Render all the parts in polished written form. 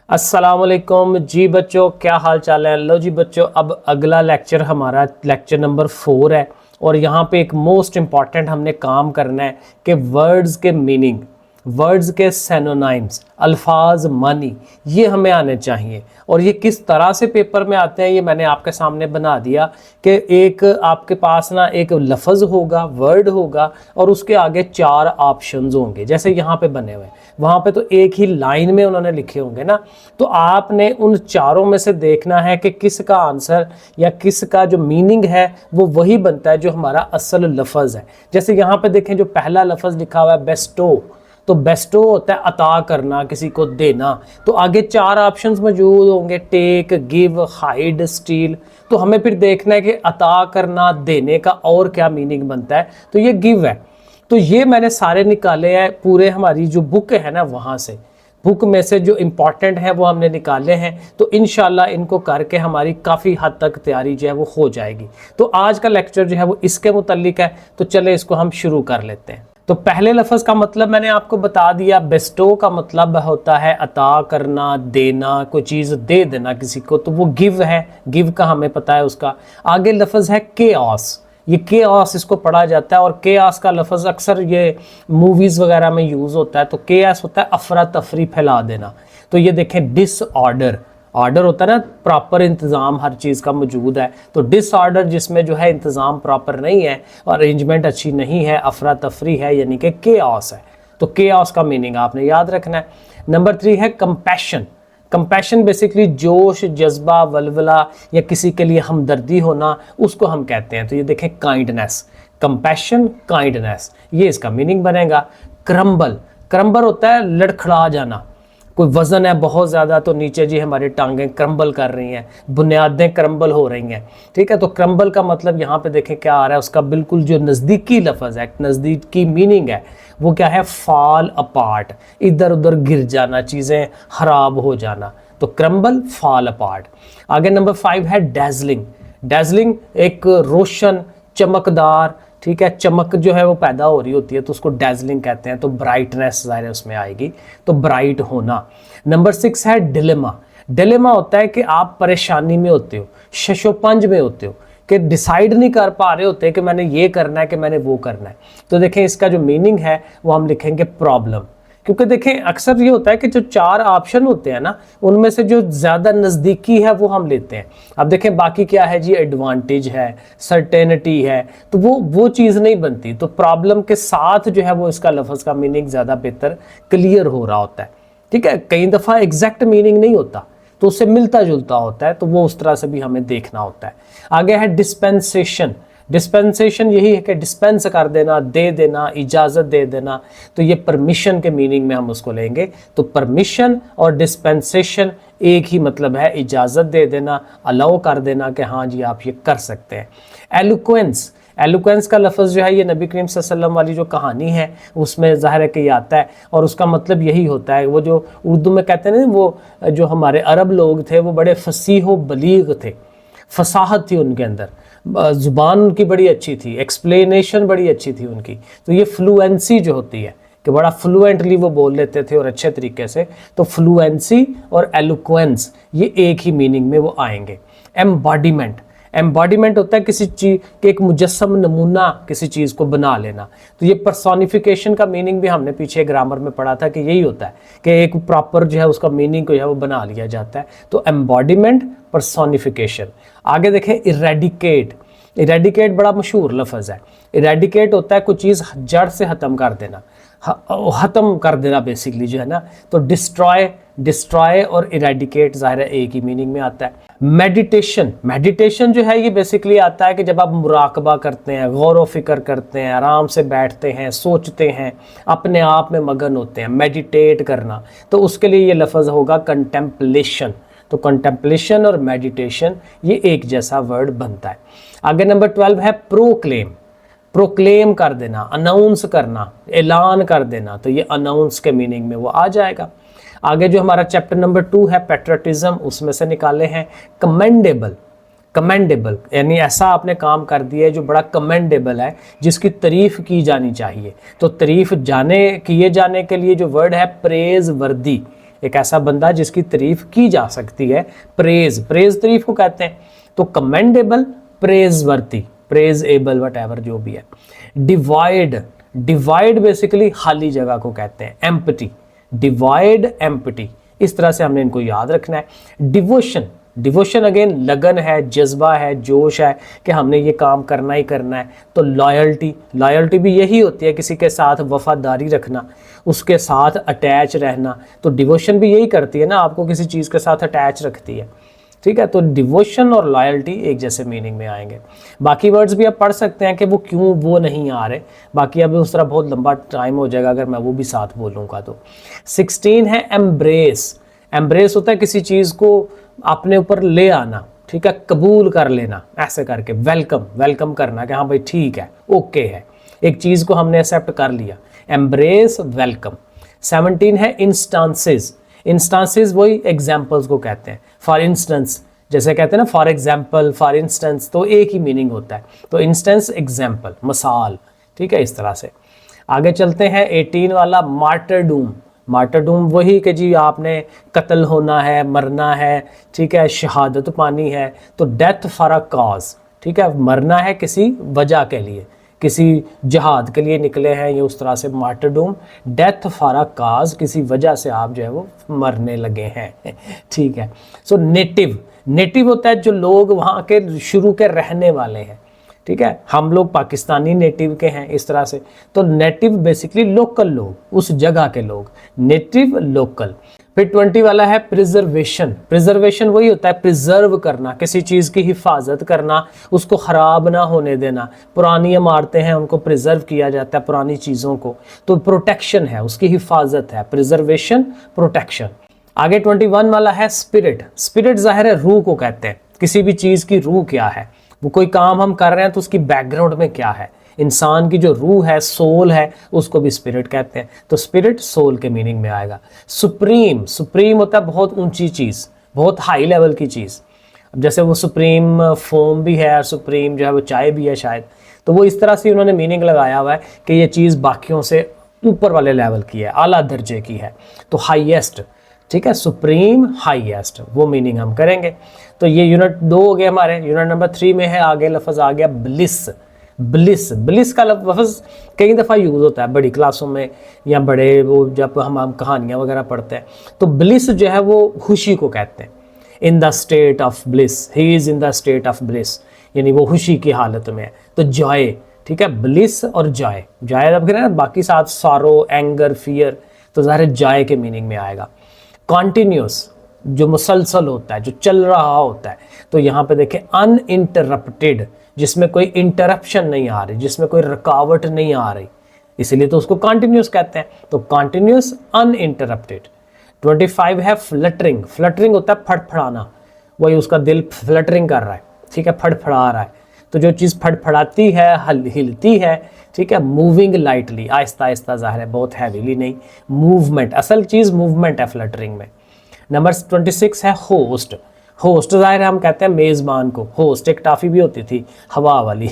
अस्सलाम वालेकुम जी बच्चों, क्या हाल चाल है। लो जी बच्चों, अब अगला लेक्चर हमारा लेक्चर नंबर 4 है और यहाँ पे एक मोस्ट इम्पॉर्टेंट हमने काम करना है कि वर्ड्स के मीनिंग, वर्ड्स के सिनोनिम्स, अल्फाज मानी ये हमें आने चाहिए। और ये किस तरह से पेपर में आते हैं ये मैंने आपके सामने बना दिया कि एक आपके पास ना एक लफ्ज़ होगा, वर्ड होगा और उसके आगे 4 ऑप्शंस होंगे जैसे यहाँ पे बने हुए हैं। वहाँ पे तो एक ही लाइन में उन्होंने लिखे होंगे ना, तो आपने उन चारों में से देखना है कि किसका आंसर या किसका जो मीनिंग है वो वही बनता है जो हमारा असल लफ्ज़ है। जैसे यहाँ पे देखें जो पहला लफ्ज़ लिखा हुआ है बेस्टो, तो बेस्टो होता है अता करना, किसी को देना। तो आगे 4 ऑप्शंस मौजूद होंगे, टेक, गिव, हाइड, स्टील। तो हमें फिर देखना है कि अता करना, देने का और क्या मीनिंग बनता है, तो ये गिव है। तो ये मैंने सारे निकाले हैं पूरे हमारी जो बुक है ना, वहाँ से बुक में से जो इम्पॉर्टेंट है वो हमने निकाले हैं। तो इंशाल्लाह इनको करके हमारी काफ़ी हद तक तैयारी जो है वो हो जाएगी। तो आज का लेक्चर जो है वो इसके मुतल्लिक है, तो चले इसको हम शुरू कर लेते हैं। तो पहले लफ्ज़ का मतलब मैंने आपको बता दिया, बेस्टो का मतलब होता है अता करना, देना, कोई चीज़ दे देना किसी को, तो वो गिव है। गिव का हमें पता है उसका। आगे लफ्ज़ है केओस, ये केओस इसको पढ़ा जाता है और केओस का लफ्ज़ अक्सर ये मूवीज़ वगैरह में यूज़ होता है। तो केओस होता है अफरा तफरी फैला देना। तो ये देखें डिसऑर्डर, ऑर्डर होता है ना, प्रॉपर इंतज़ाम हर चीज़ का मौजूद है। तो डिसऑर्डर जिसमें जो है इंतज़ाम प्रॉपर नहीं है और अरेंजमेंट अच्छी नहीं है, अफरा तफरी है, यानी कि केओस है। तो केओस का मीनिंग आपने याद रखना है। नंबर 3 है कंपैशन। कंपैशन बेसिकली जोश, जज्बा, वलवला या किसी के लिए हमदर्दी होना, उसको हम कहते हैं। तो ये देखें काइंडनेस, कंपैशन, काइंडनेस, ये इसका मीनिंग बनेगा। क्रम्बल, क्रम्बल होता है लड़खड़ा जाना। कोई वज़न है बहुत ज़्यादा तो नीचे जी हमारी टांगें क्रम्बल कर रही हैं, बुनियादें क्रम्बल हो रही हैं, ठीक है। तो क्रम्बल का मतलब यहाँ पे देखें क्या आ रहा है, उसका बिल्कुल जो नज़दीकी लफ्ज़ है, नज़दीकी मीनिंग है वो क्या है, फॉल अपार्ट, इधर उधर गिर जाना, चीज़ें ख़राब हो जाना। तो क्रम्बल, फॉल अपार्ट। आगे नंबर 5 है डैज़लिंग। डैज़लिंग एक रोशन, चमकदार, ठीक है, चमक जो है वो पैदा हो रही होती है तो उसको डैज़लिंग कहते हैं। तो ब्राइटनेस ज़ाहिर है उसमें आएगी, तो ब्राइट होना। नंबर 6 है डिलेमा। डिलेमा होता है कि आप परेशानी में होते हो, शशोपंज में होते हो, कि डिसाइड नहीं कर पा रहे होते कि मैंने ये करना है कि मैंने वो करना है। तो देखें इसका जो मीनिंग है वो हम लिखेंगे प्रॉब्लम। क्योंकि देखें अक्सर ये होता है कि जो 4 ऑप्शन होते हैं ना, उनमें से जो ज़्यादा नज़दीकी है वो हम लेते हैं। अब देखें बाकी क्या है जी, एडवांटेज है, सर्टेनिटी है, तो वो चीज़ नहीं बनती। तो प्रॉब्लम के साथ जो है वो इसका लफ्ज़ का मीनिंग ज़्यादा बेहतर क्लियर हो रहा होता है, ठीक है। कई दफ़ा एग्जैक्ट मीनिंग नहीं होता तो उससे मिलता जुलता होता है, तो वो उस तरह से भी हमें देखना होता है। आगे है डिस्पेंसेशन। डिस्पेंसेशन यही है कि डिस्पेंस कर देना, दे देना, इजाज़त दे देना। तो ये परमिशन के मीनिंग में हम उसको लेंगे। तो परमिशन और डिस्पेंसेशन एक ही मतलब है, इजाज़त दे देना, अलाउ कर देना कि हाँ जी आप ये कर सकते हैं। एलोक्वेंस, एलोक्वेंस का लफ्ज़ जो है ये नबी करीम सल्लल्लाहु अलैहि वसल्लम वाली जो कहानी है उसमें ज़ाहिर है कि ये आता है और उसका मतलब यही होता है, वो जो उर्दू में कहते हैं ना, वो जो हमारे अरब लोग थे वो बड़े फसीह व बलीग थे, फसाहत थी उनके अंदर, ज़ुबान उनकी बड़ी अच्छी थी, एक्सप्लेनेशन बड़ी अच्छी थी उनकी। तो ये फ्लुएंसी जो होती है कि बड़ा फ्लुएंटली वो बोल लेते थे और अच्छे तरीके से। तो फ्लुएंसी और एलोक्वेंस ये एक ही मीनिंग में वो आएंगे। एम्बॉडीमेंट, एम्बॉडीमेंट होता है किसी चीज़ के एक मुजस्सम नमूना किसी चीज़ को बना लेना। तो ये पर्सोनिफिकेशन का मीनिंग भी हमने पीछे ग्रामर में पढ़ा था कि यही होता है कि एक प्रॉपर जो है उसका मीनिंग को जो है वो बना लिया जाता है। तो एम्बॉडीमेंट, पर्सोनिफिकेशन। आगे देखें इरेडिकेट। इरेडिकेट बड़ा मशहूर लफ्ज़ है। इरेडिकेट होता है कोई चीज़ जड़ से ख़त्म कर देना, ख़त्म कर देना बेसिकली जो है ना। तो डिस्ट्रॉय, डिस्ट्रॉय और इरेडिकेट ज़ाहिर है एक ही मीनिंग में आता है। मेडिटेशन, मेडिटेशन जो है ये बेसिकली आता है कि जब आप मुराकबा करते हैं, गौर व फिक्र करते हैं, आराम से बैठते हैं, सोचते हैं, अपने आप में मगन होते हैं, मेडिटेट करना, तो उसके लिए ये लफ्ज़ होगा कंटेम्पलेशन। तो कंटेम्पलेशन और मेडिटेशन ये एक जैसा वर्ड बनता है। आगे नंबर 12 है प्रोक्लेम। प्रोक्लेम कर देना, अनाउंस करना, ऐलान कर देना, तो ये अनाउंस के मीनिंग में वो आ जाएगा। आगे जो हमारा चैप्टर नंबर 2 है पैट्रियटिज्म, उसमें से निकाले हैं कमेंडेबल। कमेंडेबल यानी ऐसा आपने काम कर दिया है जो बड़ा कमेंडेबल है, जिसकी तारीफ़ की जानी चाहिए। तो तारीफ़ किए जाने के लिए जो वर्ड है प्रेज वर्दी, एक ऐसा बंदा जिसकी तारीफ की जा सकती है। प्रेज, प्रेज तारीफ को कहते हैं। तो commendable, praiseworthy, praisable, whatever जो भी है। डिवाइड, डिवाइड बेसिकली खाली जगह को कहते हैं। एम्प्टी, डिवाइड एम्प्टी, इस तरह से हमने इनको याद रखना है। डिवोशन, डिवोशन अगेन लगन है, जज्बा है, जोश है कि हमने ये काम करना ही करना है। तो लॉयल्टी, लॉयल्टी भी यही होती है, किसी के साथ वफादारी रखना, उसके साथ अटैच रहना। तो डिवोशन भी यही करती है ना, आपको किसी चीज़ के साथ अटैच रखती है, ठीक है। तो डिवोशन और लॉयल्टी एक जैसे मीनिंग में आएंगे। बाकी वर्ड्स भी आप पढ़ सकते हैं कि वो क्यों वो नहीं आ रहे, बाकी अभी उस तरह बहुत लंबा टाइम हो जाएगा अगर मैं वो भी साथ बोलूँगा। तो 16 है एम्ब्रेस। एम्ब्रेस होता है किसी चीज़ को अपने ऊपर ले आना, ठीक है, कबूल कर लेना, ऐसे करके। वेलकम, वेलकम करना कि हाँ भाई ठीक है, ओके है, एक चीज़ को हमने एक्सेप्ट कर लिया। Embrace, welcome. 17 है इंस्टांसेस। इंस्टांसेस वही एग्जाम्पल्स को कहते हैं। फॉर इंस्टेंस, जैसे कहते हैं ना फॉर एग्जाम्पल, फॉर इंस्टेंस, तो एक ही मीनिंग होता है। तो इंस्टेंस, एग्जाम्पल, मिसाल, ठीक है, इस तरह से। आगे चलते हैं 18 वाला, मार्टरडूम। मार्टरडूम वही कि जी आपने कत्ल होना है, मरना है, ठीक है, शहादत पानी है। तो डेथ फॉर अ कॉज, ठीक है, मरना है किसी वजह के लिए, किसी जहाद के लिए निकले हैं, ये उस तरह से मार्टरडूम। डेथ फॉर अ काज, किसी वजह से आप जो है वो मरने लगे हैं, ठीक है। सो नेटिव, नेटिव होता है जो लोग वहाँ के शुरू के रहने वाले हैं, ठीक है। हम लोग पाकिस्तानी नेटिव के हैं, इस तरह से। तो नेटिव बेसिकली लोकल लोग, उस जगह के लोग, नेटिव, लोकल। फिर 20 वाला है प्रिजर्वेशन। प्रिजर्वेशन वही होता है प्रिजर्व करना, किसी चीज़ की हिफाजत करना, उसको ख़राब ना होने देना। पुरानी इमारतें हैं उनको प्रिजर्व किया जाता है, पुरानी चीज़ों को। तो प्रोटेक्शन है, उसकी हिफाजत है, प्रिजर्वेशन, प्रोटेक्शन। आगे 21 वाला है स्पिरिट। स्पिरिट ज़ाहिर है रूह को कहते हैं, किसी भी चीज़ की रूह क्या है, वो कोई काम हम कर रहे हैं तो उसकी बैकग्राउंड में क्या है। इंसान की जो रूह है, सोल है, उसको भी स्पिरिट कहते हैं। तो स्पिरिट सोल के मीनिंग में आएगा। सुप्रीम, सुप्रीम होता है बहुत ऊंची चीज़, बहुत हाई लेवल की चीज़। अब जैसे वो सुप्रीम फोम भी है और सुप्रीम जो है वो चाय भी है शायद, तो वो इस तरह से उन्होंने मीनिंग लगाया हुआ है कि ये चीज़ बाकियों से ऊपर वाले लेवल की है, आला दर्जे की है। तो हाईएस्ट, ठीक है, सुप्रीम, हाईएस्ट, वो मीनिंग हम करेंगे। तो ये यूनिट 2 हो गए हमारे। यूनिट नंबर 3 में है, आगे लफ्ज़ आ गया ब्लिस। ब्लिस, ब्लिस का लफ्ज़ कई दफ़ा यूज़ होता है बड़ी क्लासों में या बड़े वो जब हम कहानियाँ वगैरह पढ़ते हैं। तो ब्लिस जो है वो खुशी को कहते हैं। In the state of bliss, he is in the state of bliss, यानी वो खुशी की हालत में है। तो जॉय, ठीक है, ब्लिस और जॉय, जॉय जब करें ना बाकी साथ सॉरो, एंगर, फियर, तो ज़ाहिर जॉय के मीनिंग में आएगा। कॉन्टिन्यूस, जो मुसलसल होता है, जो चल रहा होता है। तो यहाँ पे देखें अनइंटरप्टेड, जिसमें कोई इंटरप्शन नहीं आ रही, जिसमें कोई रुकावट नहीं आ रही, इसलिए तो उसको कॉन्टिन्यूस कहते हैं। तो कॉन्टिन्यूस, अनइंटरप्टेड। 25 है फ्लटरिंग। फ्लटरिंग होता है फड़फड़ाना, वही उसका दिल फ्लटरिंग कर रहा है, ठीक है, फड़फड़ा रहा है। तो जो चीज़ फड़फड़ाती है, हिलती है, ठीक है, मूविंग लाइटली, आहिस्ता आहिस्ता, ज़ाहिर है बहुत हैवीली नहीं, मूवमेंट, असल चीज़ मूवमेंट है फ्लटरिंग में। नंबर 26 है होस्ट। होस्ट ज़ाहिर है हम कहते हैं मेज़बान को। होस्ट एक टाफ़ी भी होती थी हवा वाली,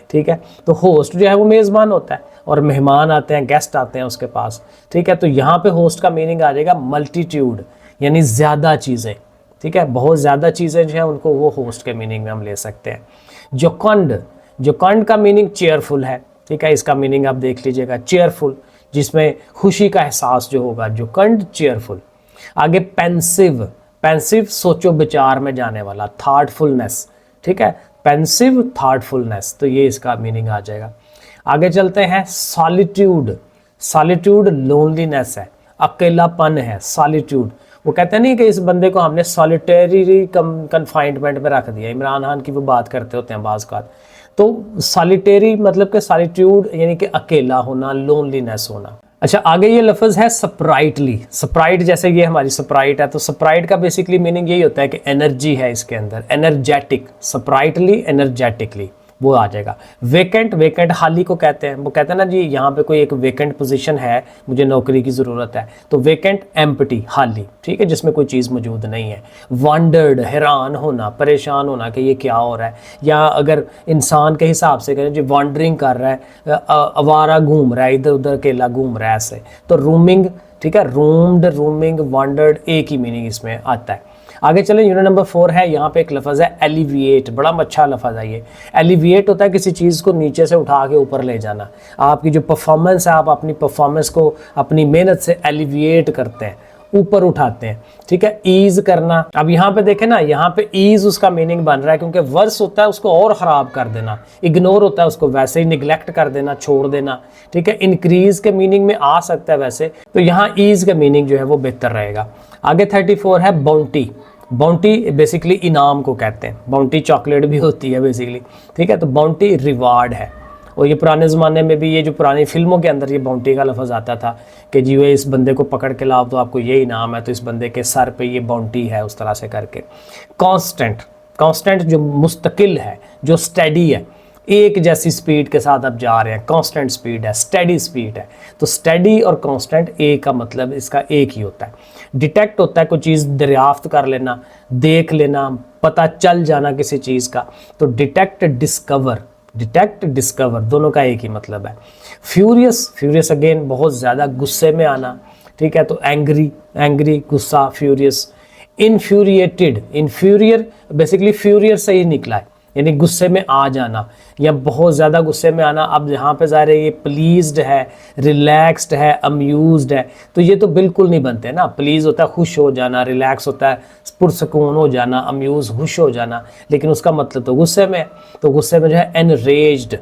ठीक है। तो होस्ट जो है वो मेज़बान होता है और मेहमान आते हैं, गेस्ट आते हैं उसके पास, ठीक है। तो यहाँ पे होस्ट का मीनिंग आ जाएगा मल्टीट्यूड, यानी ज़्यादा चीज़ें, ठीक है, बहुत ज़्यादा चीज़ें जो हैं उनको वो होस्ट के मीनिंग में हम ले सकते हैं। जोकंड, जोकंड का मीनिंग चेयरफुल है, ठीक है, इसका मीनिंग आप देख लीजिएगा, चेयरफुल, जिसमें खुशी का एहसास जो होगा, जोकंड, चेयरफुल। आगे पेंसिव, पेंसिव सोचो विचार में जाने वाला, थॉटफुलनेस, ठीक है, पेंसिव, थॉटफुलनेस, तो ये इसका मीनिंग आ जाएगा। आगे चलते हैं सॉलिट्यूड। सॉलिट्यूड लोनलीनेस है, अकेलापन है, सॉलिट्यूड। वो कहते हैं नहीं कि इस बंदे को हमने सॉलिटरी कन्फाइनमेंट में रख दिया, इमरान खान की वो बात करते होते हैं बाज़ का। तो सॉलिटरी मतलब कि सॉलिट्यूड यानी कि अकेला होना, लोनलीनेस होना। अच्छा, आगे ये लफ्ज़ है स्प्राइटली। स्प्राइट, जैसे ये हमारी स्प्राइट है, तो स्प्राइट का बेसिकली मीनिंग यही होता है कि एनर्जी है इसके अंदर, एनर्जेटिक, स्प्राइटली, एनर्जेटिकली, वो आ जाएगा। वेकेंट, वेकेंट खाली को कहते हैं। वो कहते हैं ना जी यहाँ पे कोई एक वेकेंट पोजीशन है, मुझे नौकरी की ज़रूरत है, तो वेकेंट, एम्प्टी, खाली, ठीक है, जिसमें कोई चीज़ मौजूद नहीं है। वॉन्डर्ड, हैरान होना, परेशान होना कि ये क्या हो रहा है, या अगर इंसान के हिसाब से करें जी वॉन्डरिंग कर रहा है, आवारा घूम रहा है, इधर उधर अकेला घूम रहा है, ऐसे। तो रूमिंग ठीक है, रूम्ड, रूमिंग, वॉन्डर्ड, एक ही मीनिंग इसमें आता है। आगे चलें, यूनिट नंबर 4 है, यहाँ पे एक लफ्ज़ है एलिविएट, बड़ा अच्छा लफ्ज़ है ये। एलिविएट होता है किसी चीज़ को नीचे से उठा के ऊपर ले जाना। आपकी जो परफॉर्मेंस है, आप अपनी परफॉर्मेंस को अपनी मेहनत से एलिविएट करते हैं, ऊपर उठाते हैं, ठीक है। ईज करना, अब यहाँ पे देखें ना, यहाँ पे ईज उसका मीनिंग बन रहा है, क्योंकि वर्स होता है उसको और ख़राब कर देना, इग्नोर होता है उसको वैसे ही निगलेक्ट कर देना, छोड़ देना, ठीक है। इंक्रीज के मीनिंग में आ सकता है वैसे, तो यहाँ ईज का मीनिंग जो है वो बेहतर रहेगा। आगे 34 है बाउंटी। बाउंटी बेसिकली इनाम को कहते हैं, बाउंटी चॉकलेट भी होती है बेसिकली, ठीक है। तो बाउंटी रिवार्ड है, और ये पुराने ज़माने में भी, ये जो पुरानी फिल्मों के अंदर ये बाउंटी का लफ्ज़ आता था कि जी वे इस बंदे को पकड़ के लाओ तो आपको ये इनाम है, तो इस बंदे के सर पे ये बाउंटी है, उस तरह से करके। कांस्टेंट, कांस्टेंट जो मुस्तकिल है, जो स्टेडी है, एक जैसी स्पीड के साथ आप जा रहे हैं, कांस्टेंट स्पीड है, स्टेडी स्पीड है। तो स्टेडी और कांस्टेंट एक का मतलब इसका एक ही होता है। डिटेक्ट होता है कोई चीज़ दरियाफ्त कर लेना, देख लेना, पता चल जाना किसी चीज़ का। तो डिटेक्ट, डिस्कवर, डिटेक्ट, डिस्कवर दोनों का एक ही मतलब है। फ्यूरियस, फ्यूरियस अगेन बहुत ज़्यादा गुस्से में आना, ठीक है। तो एंग्री, एंग्री गुस्सा, फ्यूरियस। इन्फ्यूरिएटेड, इन्फ्यूरियर बेसिकली फ्यूरियर से ही निकला है, यानी गुस्से में आ जाना या बहुत ज़्यादा गुस्से में आना। अब यहाँ पे ज़ाहिर है ये प्लीज्ड है, रिलैक्स्ड है, अम्यूज्ड है, तो ये तो बिल्कुल नहीं बनते ना। प्लीज़ होता है खुश हो जाना, रिलैक्स होता है पुरसकून हो जाना, अम्यूज़ खुश हो जाना, लेकिन उसका मतलब तो गुस्से में है। तो गुस्से में जो है एनरेज्ड,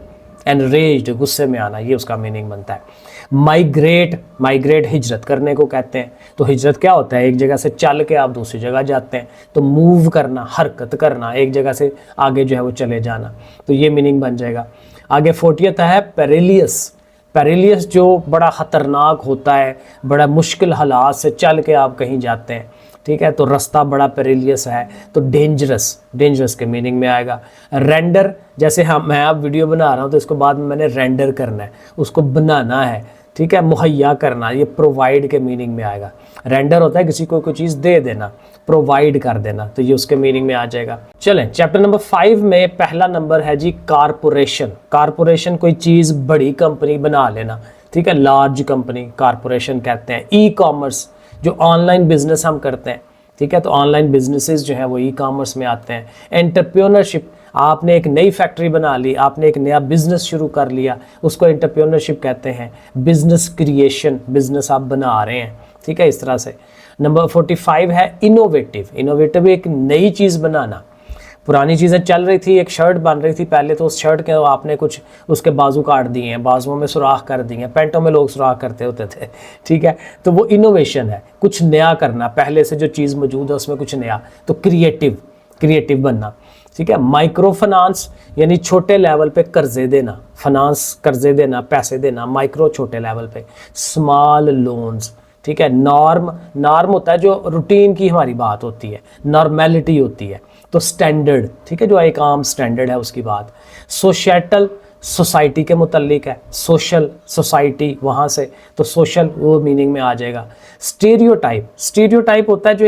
एनरेज्ड गुस्से में आना, ये उसका मीनिंग बनता है। माइग्रेट, माइग्रेट हिजरत करने को कहते हैं। तो हिजरत क्या होता है, एक जगह से चल के आप दूसरी जगह जाते हैं, तो मूव करना, हरकत करना, एक जगह से आगे जो है वो चले जाना, तो ये मीनिंग बन जाएगा। आगे 40th है पेरिलियस। पेरिलियस जो बड़ा ख़तरनाक होता है, बड़ा मुश्किल हालात से चल के आप कहीं जाते हैं, ठीक है। तो रास्ता बड़ा पेरिलियस है, तो डेंजरस, डेंजरस के मीनिंग में आएगा। रेंडर, जैसे मैं आप वीडियो बना रहा हूँ तो इसको बाद में मैंने रेंडर करना है, उसको बनाना है, ठीक है, मुहैया करना, ये प्रोवाइड के मीनिंग में आएगा। रेंडर होता है किसी को कोई चीज़ दे देना, प्रोवाइड कर देना, तो ये उसके मीनिंग में आ जाएगा। चलें, चैप्टर नंबर 5 में पहला नंबर है जी कारपोरेशन। कारपोरेशन कोई चीज़ बड़ी कंपनी बना लेना, ठीक है, लार्ज कंपनी कारपोरेशन कहते हैं। ई कॉमर्स, जो ऑनलाइन बिजनेस हम करते हैं, ठीक है, तो ऑनलाइन बिजनेसेस जो है वो ई कॉमर्स में आते हैं। एंटरप्रेन्योरशिप, आपने एक नई फैक्ट्री बना ली, आपने एक नया बिजनेस शुरू कर लिया, उसको एंटरप्रेन्योरशिप कहते हैं। बिजनेस क्रिएशन, बिजनेस आप बना रहे हैं, ठीक है, इस तरह से। नंबर 45 है इनोवेटिव। इनोवेटिव एक नई चीज़ बनाना, पुरानी चीज़ें चल रही थी, एक शर्ट बन रही थी पहले, तो उस शर्ट के आपने कुछ उसके बाजू काट दिए हैं, बाजुओं में सुराख कर दिए हैं, पैंटों में लोग सुराख करते होते थे, ठीक है, तो वो इनोवेशन है, कुछ नया करना, पहले से जो चीज़ मौजूद है उसमें कुछ नया, तो क्रिएटिव, क्रिएटिव बनना, ठीक है। माइक्रो फाइनेंस यानी छोटे लेवल पे कर्जे देना, फाइनेंस कर्जे देना, पैसे देना, माइक्रो छोटे लेवल पे। स्मॉल लोन्स, ठीक है। नॉर्म, नॉर्म होता है जो रूटीन की हमारी बात होती है, नॉर्मेलिटी होती है, तो स्टैंडर्ड, ठीक है, जो एक आम स्टैंडर्ड है उसकी बात। सोशैटल, सोसाइटी के मुतल्लिक है, सोशल सोसाइटी वहाँ से, तो सोशल वो मीनिंग में आ जाएगा। स्टीरियोटाइप, स्टीरियोटाइप होता है जो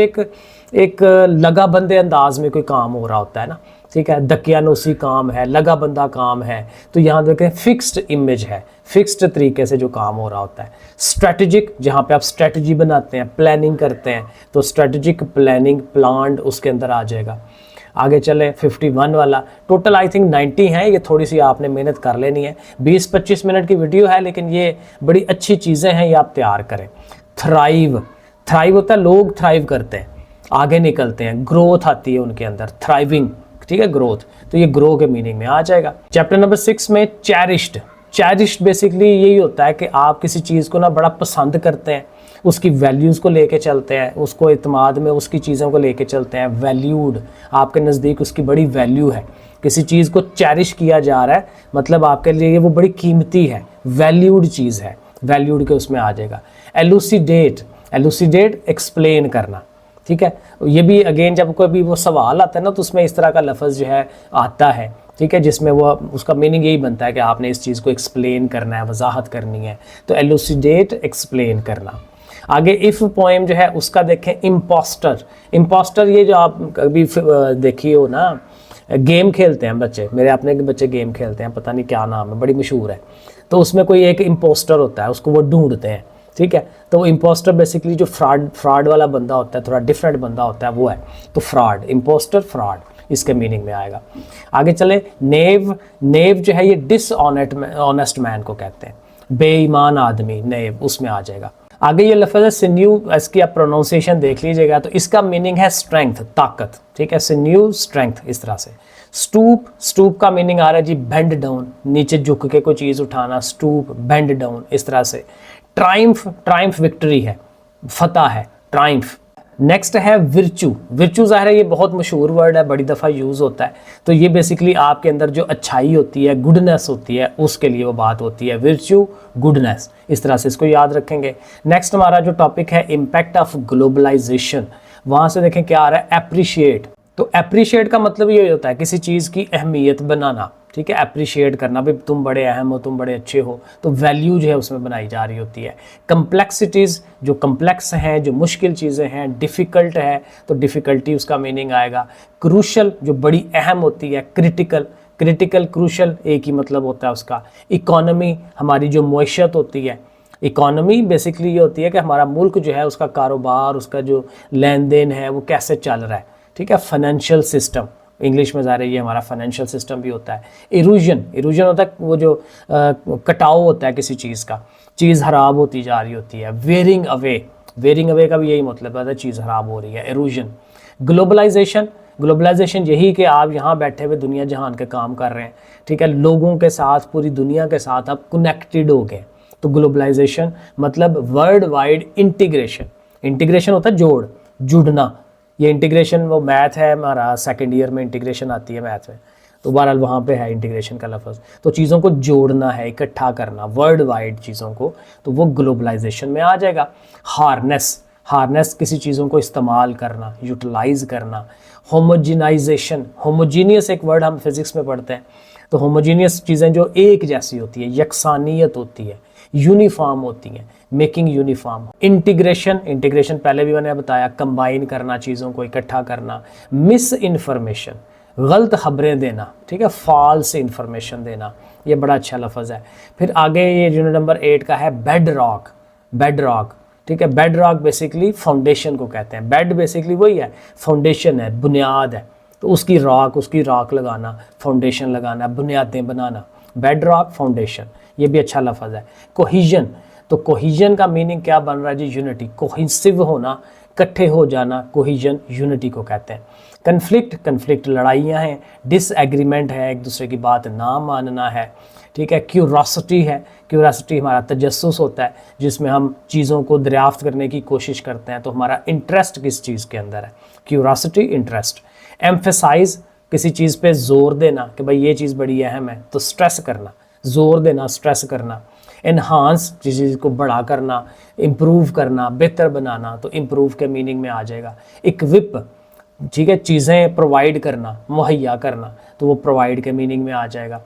एक लगा बंदे अंदाज में कोई काम हो रहा होता है ना, ठीक है, दकियानूसी काम है, लगा बंदा काम है, तो यहाँ देखें फिक्स्ड इमेज है, फिक्स्ड तरीके से जो काम हो रहा होता है। स्ट्रेटजिक, जहाँ पे आप स्ट्रेटजी बनाते हैं, प्लानिंग करते हैं, तो स्ट्रेटजिक प्लानिंग, प्लान्ड उसके अंदर आ जाएगा। आगे चले 51 वाला, टोटल आई थिंक 90 हैं, ये थोड़ी सी आपने मेहनत कर लेनी है, 20-25 मिनट की वीडियो है, लेकिन ये बड़ी अच्छी चीज़ें हैं, ये आप तैयार करें। थ्राइव, थ्राइव होता है लोग थ्राइव करते हैं, आगे निकलते हैं, ग्रोथ आती है उनके अंदर, थ्राइविंग, ठीक है, ग्रोथ, तो ये ग्रो के मीनिंग में आ जाएगा। चैप्टर नंबर 6 में चेरिश्ड। चेरिश्ड बेसिकली यही होता है कि आप किसी चीज़ को ना बड़ा पसंद करते हैं, उसकी वैल्यूज़ को लेके चलते हैं, उसको इत्माद में उसकी चीज़ों को लेके चलते हैं। वैल्यूड, आपके नज़दीक उसकी बड़ी वैल्यू है, किसी चीज़ को चेरिश किया जा रहा है, मतलब आपके लिए वो बड़ी कीमती है, वैल्यूड चीज़ है, वैल्यूड के उसमें आ जाएगा। एलुसिडेट, एलुसिडेट एक्सप्लेन करना, ठीक है, ये भी अगेन जब कोई भी वो सवाल आता है ना, तो उसमें इस तरह का लफ्ज़ जो है आता है, ठीक है, जिसमें वो उसका मीनिंग यही बनता है कि आपने इस चीज़ को एक्सप्लेन करना है, वजाहत करनी है, तो एलुसिडेट एक्सप्लेन करना। आगे इफ़ पोएम जो है उसका देखें इम्पोस्टर। इम्पोस्टर ये जो आप कभी देखी हो ना, गेम खेलते हैं बच्चे, मेरे अपने के बच्चे गेम खेलते हैं, पता नहीं क्या नाम है, बड़ी मशहूर है, तो उसमें कोई एक इम्पोस्टर होता है, उसको वो ढूंढते हैं, ठीक है। तो इम्पोस्टर बेसिकली जो फ्रॉड वाला बंदा होता है, थोड़ा डिफरेंट बंदा होता है, वो है। तो फ्रॉड, इम्पोस्टर, फ्रॉड, इसके मीनिंग में आएगा। आगे चले, नेव। नेव जो है ये डिसऑनेस्ट मैन को कहते हैं, बेईमान आदमी, नेव उसमें आ जाएगा। आगे ये लफ्ज़ है सिन्यू, इसकी आप प्रोनाउंसिएशन देख लीजिएगा। तो इसका मीनिंग है स्ट्रेंथ, ताकत, ठीक है। सिन्यू, स्ट्रेंथ, इस तरह से। स्टूप, स्टूप का मीनिंग आ रहा है जी बेंड डाउन, नीचे झुक के कोई चीज़ उठाना, स्टूप, बेंड डाउन, इस तरह से। ट्राइम्फ, ट्राइम्फ विक्ट्री है, फतह है, ट्राइम्फ। नेक्स्ट है विर्चू। विर्चू ज़ाहिर है ये बहुत मशहूर वर्ड है, बड़ी दफ़ा यूज़ होता है। तो ये बेसिकली आपके अंदर जो अच्छाई होती है, गुडनेस होती है, उसके लिए वो बात होती है, विर्चू, गुडनेस, इस तरह से इसको याद रखेंगे। नेक्स्ट हमारा जो टॉपिक है इम्पैक्ट ऑफ ग्लोबलाइजेशन, वहाँ से देखें क्या आ रहा है, एप्रिशिएट। तो अप्रिशिएट का मतलब ये होता है किसी चीज़ की अहमियत बनाना, ठीक है। अप्रिशिएट करना, भाई तुम बड़े अहम हो, तुम बड़े अच्छे हो, तो वैल्यू जो है उसमें बनाई जा रही होती है। कम्प्लेक्सिटीज़, जो कम्प्लेक्स हैं, जो मुश्किल चीज़ें हैं। डिफ़िकल्ट है तो डिफ़िकल्टी उसका मीनिंग आएगा। क्रूशल, जो बड़ी अहम होती है। क्रिटिकल, क्रिटिकल, क्रूशल एक ही मतलब होता है उसका। इकॉनमी, हमारी जो मईशत होती है। इकॉनमी बेसिकली ये होती है कि हमारा मुल्क जो है उसका कारोबार, उसका जो लेन देन है वो कैसे चल रहा है, ठीक है। फाइनेंशियल सिस्टम, इंग्लिश में ज़ाहिर है ये हमारा फाइनेंशियल सिस्टम भी होता है। इरोजन, इरोजन होता है वो जो कटाव होता है किसी चीज़ का, चीज़ ख़राब होती जा रही होती है। वेयरिंग अवे, वेयरिंग अवे का भी यही मतलब है, चीज़ ख़राब हो रही है, इरोजन। ग्लोबलाइजेशन, ग्लोबलाइजेशन यही कि आप यहाँ बैठे हुए दुनिया जहान के काम कर रहे हैं, ठीक है, लोगों के साथ, पूरी दुनिया के साथ आप कनेक्टेड हो गए। तो ग्लोबलाइजेशन मतलब वर्ल्ड वाइड इंटीग्रेशन। इंटीग्रेशन होता है जोड़, जुड़ना। ये इंटीग्रेशन वो मैथ है हमारा, सेकंड ईयर में इंटीग्रेशन आती है मैथ में, तो बहरहाल वहाँ पे है इंटीग्रेशन का लफ्ज़। तो चीज़ों को जोड़ना है, इकट्ठा करना, वर्ल्ड वाइड चीज़ों को, तो वो ग्लोबलाइजेशन में आ जाएगा। हार्नेस, हार्नेस किसी चीज़ों को इस्तेमाल करना, यूटिलाइज करना। होमोजिनाइजेशन, होमोजीनियस एक वर्ड हम फिज़िक्स में पढ़ते हैं। तो होमोजीनियस चीज़ें जो एक जैसी होती है, यकसानियत होती है, यूनिफॉर्म होती हैं, मेकिंग यूनिफॉर्म। इंटीग्रेशन, इंटीग्रेशन पहले भी मैंने बताया, कंबाइन करना, चीज़ों को इकट्ठा करना। मिस इन्फॉर्मेशन, गलत खबरें देना, ठीक है, फॉल्स इंफॉर्मेशन देना, ये बड़ा अच्छा लफ्ज़ है। फिर आगे ये यूनिट नंबर 8 का है बेड रॉक। बेड रॉक, ठीक है, बेड रॉक बेसिकली फाउंडेशन को कहते हैं। बेड बेसिकली वही है, फाउंडेशन है, बुनियाद है, तो उसकी रॉक लगाना, फाउंडेशन लगाना, बुनियादें बनाना। बेड रॉक, फाउंडेशन, ये भी अच्छा लफ्ज़ है। कोहिजन, तो कोहिजन का मीनिंग क्या बन रहा है जी, यूनिटी, कोहिसिव होना, इकट्ठे हो जाना, कोहिजन यूनिटी को कहते हैं। कन्फ्लिक्ट, कन्फ्लिक्ट लड़ाइयाँ हैं। डिसएग्रीमेंट है, एक दूसरे की बात ना मानना है, ठीक है। क्यूरोसिटी है, क्यूरोसिटी हमारा तजस्सुस होता है, जिसमें हम चीज़ों को दरियाफ्त करने की कोशिश करते हैं, तो हमारा इंटरेस्ट किस चीज़ के अंदर है, क्यूरोसिटी, इंटरेस्ट। एम्फेसाइज, किसी चीज़ पे जोर देना कि भाई ये चीज़ बड़ी अहम है, तो स्ट्रेस करना, जोर देना, स्ट्रेस करना। एनहांस, किसी चीज़ को बड़ा करना, इम्प्रूव करना, बेहतर बनाना, तो इम्प्रूव के मीनिंग में आ जाएगा। इक्विप, ठीक है, चीज़ें प्रोवाइड करना, मुहैया करना, तो वो प्रोवाइड के मीनिंग में आ जाएगा।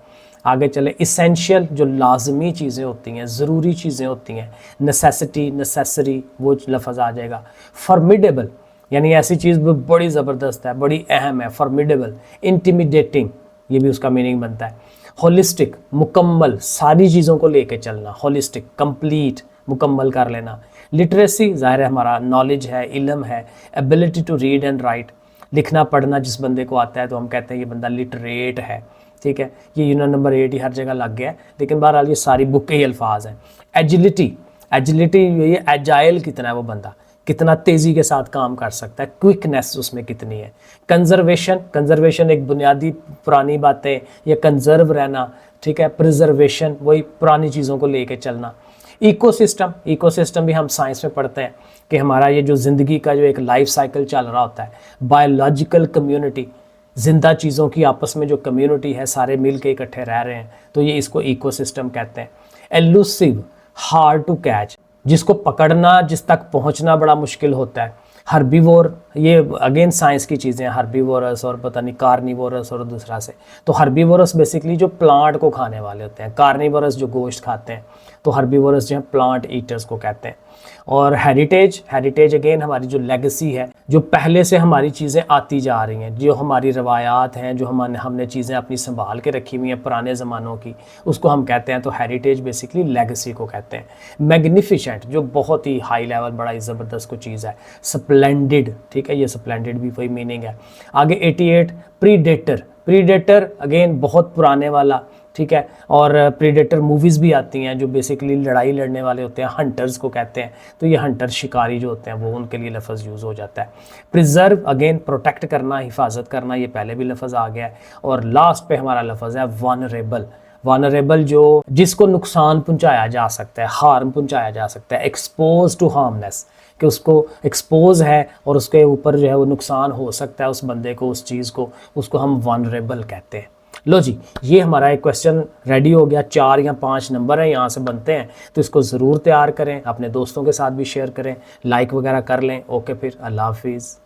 आगे चले, इसेंशियल, जो लाजमी चीज़ें होती हैं, ज़रूरी चीज़ें होती हैं। नेसेसिटी, नेसेसरी, वो लफ्ज़ आ जाएगा। फॉर्मिडेबल, यानी ऐसी चीज़ बड़ी ज़बरदस्त है, बड़ी अहम है, फॉर्मिडेबल। इंटिमिडेटिंग, ये भी उसका मीनिंग बनता है। होलिस्टिक, मुकम्मल, सारी चीज़ों को लेके चलना, होलिस्टिक, कंप्लीट, मुकम्मल कर लेना। लिटरेसी, ज़ाहिर है हमारा नॉलेज है, इल्म है। Ability to read and write, लिखना पढ़ना जिस बंदे को आता है तो हम कहते हैं ये बंदा लिटरेट है, ठीक है। ये यूनिट नंबर 8 ही हर जगह लग गया है, लेकिन बहरहाल ये सारी बुक के ही अल्फाज हैं। एजिलिटी, एजिलिटी ये एजाइल कितना है वो बंदा, कितना तेज़ी के साथ काम कर सकता है, क्विकनेस उसमें कितनी है। कंजर्वेशन, कंजर्वेशन एक बुनियादी पुरानी बातें, या कंजर्व रहना, ठीक है। प्रिजर्वेशन, वही पुरानी चीज़ों को लेके चलना। इकोसिस्टम, इकोसिस्टम भी हम साइंस में पढ़ते हैं कि हमारा ये जो ज़िंदगी का जो एक लाइफ साइकिल चल रहा होता है। बायोलॉजिकल कम्युनिटी, जिंदा चीज़ों की आपस में जो कम्युनिटी है, सारे मिल के इकट्ठे रह रहे हैं, तो ये इसको इकोसिस्टम कहते हैं। एलुसिव, हार्ड टू कैच, जिसको पकड़ना, जिस तक पहुंचना बड़ा मुश्किल होता है। हर्बीवोर, ये अगेन साइंस की चीज़ें हैं, हर्बीवोरस और पता नहीं कार्निवोरस और दूसरा से। तो हर्बीवोरस बेसिकली जो प्लांट को खाने वाले होते हैं, कार्निवोरस जो गोश्त खाते हैं, तो हर्बीवोरस जो है प्लांट ईटर्स को कहते हैं। और हेरिटेज, हेरिटेज अगेन हमारी जो लेगेसी है, जो पहले से हमारी चीज़ें आती जा रही हैं, जो हमारी रवायात हैं, जो हमने चीज़ें अपनी संभाल के रखी हुई हैं पुराने ज़मानों की, उसको हम कहते हैं। तो हेरिटेज बेसिकली लेगेसी को कहते हैं। मैग्निफिशेंट, जो बहुत ही हाई लेवल, बड़ा ही ज़बरदस्त कोई चीज़ है। स्प्लेंडिड, ठीक है, ये स्प्लेंडिड भी वही मीनिंग है। आगे 88 प्रीडेटर, प्रीडेटर अगेन बहुत पुराने वाला, ठीक है। और प्रीडेटर मूवीज़ भी आती हैं जो बेसिकली लड़ाई लड़ने वाले होते हैं, हंटर्स को कहते हैं। तो ये हंटर शिकारी जो होते हैं वो, उनके लिए लफ्ज़ यूज़ हो जाता है। प्रिजर्व अगेन प्रोटेक्ट करना, हिफाजत करना, ये पहले भी लफ्ज़ आ गया है। और लास्ट पे हमारा लफ्ज़ है वनरेबल, वनरेबल जो जिसको नुकसान पहुंचाया जा सकता है, हार्म पहुंचाया जा सकता है। एक्सपोज टू हार्मनेस, कि उसको एक्सपोज है और उसके ऊपर जो है वो नुकसान हो सकता है उस बंदे को, उस चीज़ को, उसको हम वनरेबल कहते हैं। लो जी, ये हमारा एक क्वेश्चन रेडी हो गया। 4 या 5 नंबर हैं यहाँ से बनते हैं, तो इसको ज़रूर तैयार करें, अपने दोस्तों के साथ भी शेयर करें, लाइक वगैरह कर लें। ओके, फिर अल्लाह हाफिज़।